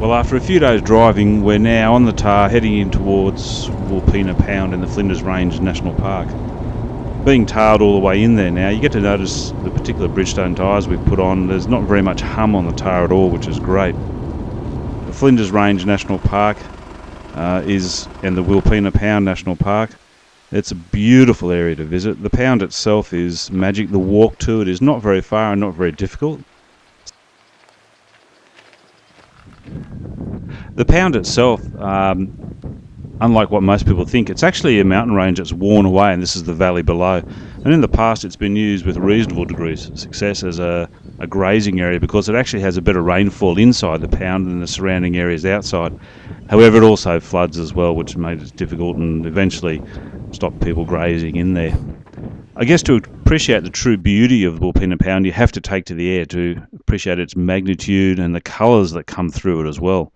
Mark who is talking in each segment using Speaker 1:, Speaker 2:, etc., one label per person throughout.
Speaker 1: Well, after a few days driving, we're now on the tar heading in towards Wilpena Pound in the Flinders Ranges National Park. Being tarred all the way in there now, you get to notice the particular Bridgestone tyres we've put on. There's not very much hum on the tar at all, which is great. The Flinders Ranges National Park and the Wilpena Pound National Park. It's a beautiful area to visit. The pound itself is magic. The walk to it is not very far and not very difficult. The pound itself, unlike what most people think, it's actually a mountain range that's worn away, and this is the valley below. And in the past it's been used with reasonable degrees of success as a grazing area because it actually has a better rainfall inside the pound than the surrounding areas outside. However, it also floods as well, which made it difficult and eventually stopped people grazing in there. I guess to appreciate the true beauty of the Wilpena Pound, you have to take to the air to appreciate its magnitude and the colours that come through it as well.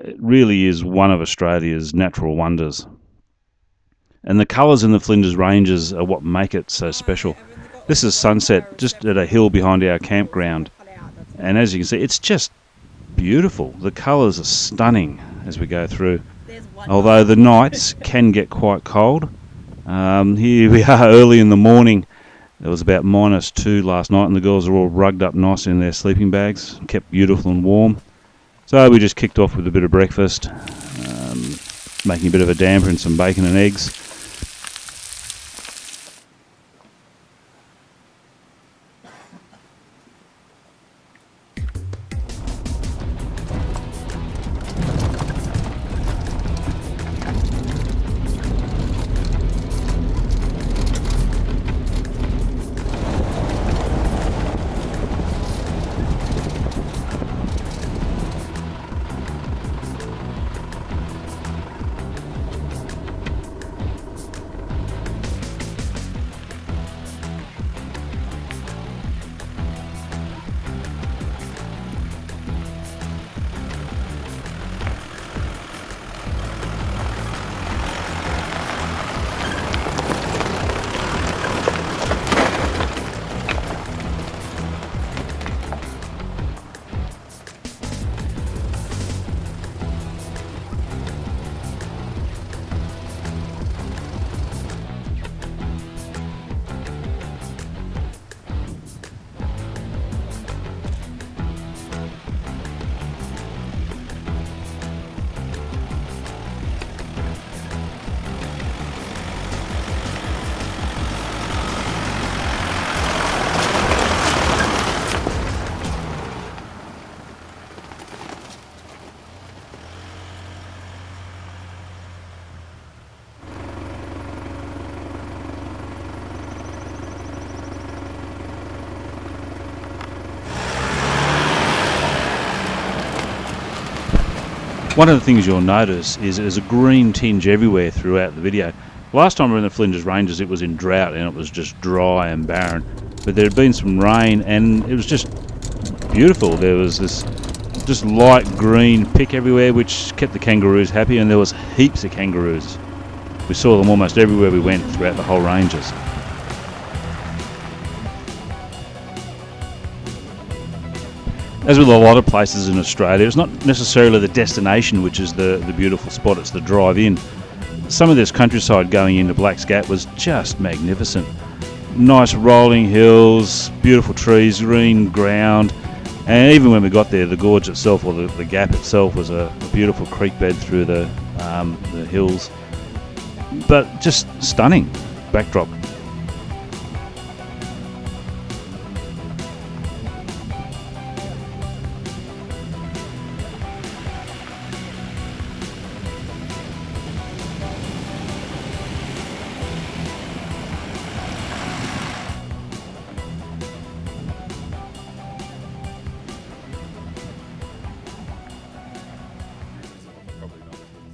Speaker 1: It really is one of Australia's natural wonders. And the colours in the Flinders Ranges are what make it so special. This is sunset just at a hill behind our campground. And as you can see, it's just beautiful. The colours are stunning as we go through. Although the nights can get quite cold. Here we are early in the morning. It was about -2 last night and the girls are all rugged up nice in their sleeping bags, kept beautiful and warm. So we just kicked off with a bit of breakfast, making a bit of a damper and some bacon and eggs. One of the things you'll notice is there's a green tinge everywhere throughout the video. Last time we were in the Flinders Ranges it was in drought and it was just dry and barren. But there had been some rain and it was just beautiful. There was this just light green pick everywhere which kept the kangaroos happy, and there was heaps of kangaroos. We saw them almost everywhere we went throughout the whole ranges. As with a lot of places in Australia, it's not necessarily the destination which is the beautiful spot, it's the drive in. Some of this countryside going into Black's Gap was just magnificent. Nice rolling hills, beautiful trees, green ground, and even when we got there, the gorge itself, or the gap itself, was a beautiful creek bed through the hills. But just stunning backdrop.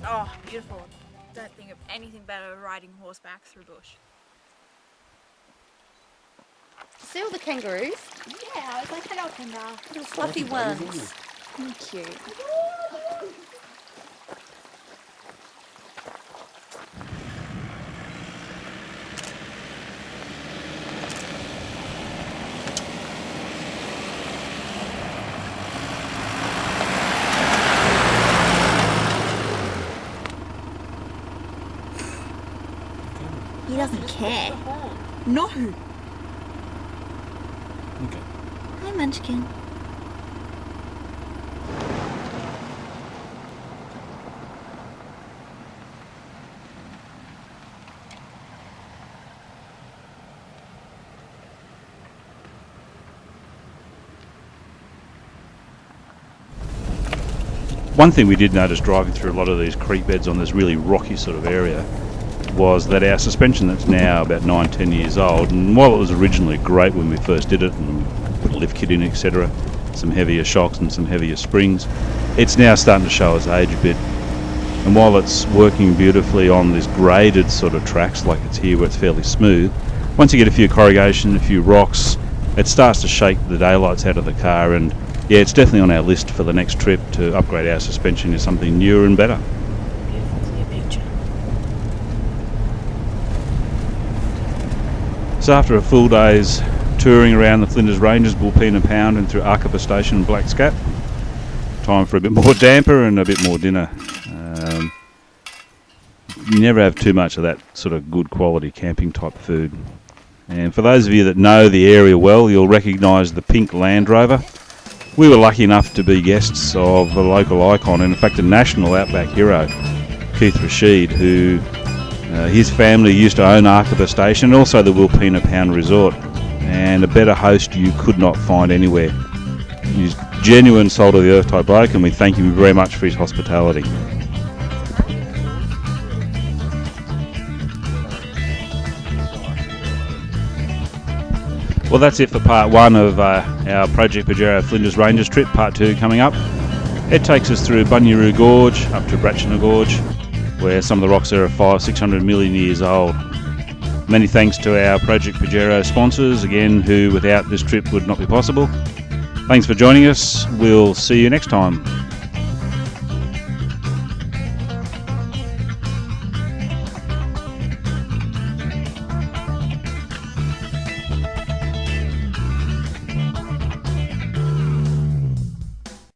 Speaker 2: Oh, beautiful. Don't think of anything better than riding horseback through bush.
Speaker 3: See all the kangaroos?
Speaker 2: Yeah, it's like hello kangaroo.
Speaker 3: Little fluffy ones. Cute.
Speaker 4: doesn't care. No.
Speaker 1: Okay.
Speaker 4: Hi, Munchkin.
Speaker 1: One thing we did notice driving through a lot of these creek beds on this really rocky sort of area was that our suspension, that's now about 9-10 years old, and while it was originally great when we first did it and put a lift kit in, etc., some heavier shocks and some heavier springs, it's now starting to show its age a bit. And while it's working beautifully on this graded sort of tracks like it's here where it's fairly smooth, once you get a few corrugation, a few rocks, it starts to shake the daylights out of the car. And yeah, it's definitely on our list for the next trip to upgrade our suspension to something newer and better.
Speaker 4: Beautiful clear picture.
Speaker 1: So after a full day's touring around the Flinders Ranges, Wilpena Pound and through Arkaba Station and Black Scat, time for a bit more damper and a bit more dinner. You never have too much of that sort of good quality camping type food. And for those of you that know the area well, you'll recognise the pink Land Rover. We were lucky enough to be guests of a local icon, and in fact a national outback hero, Keith Rashid, who his family used to own Arkaba Station and also the Wilpena Pound Resort, and a better host you could not find anywhere. He's genuine salt of the earth type bloke, and we thank him very much for his hospitality. Well, that's it for part one of our Project Pajero Flinders Ranges trip. Part two coming up. It takes us through Bunyaroo Gorge up to Bratchina Gorge, where some of the rocks there are 500-600 million years old. Many thanks to our Project Pajero sponsors, again, who without this trip would not be possible. Thanks for joining us. We'll see you next time.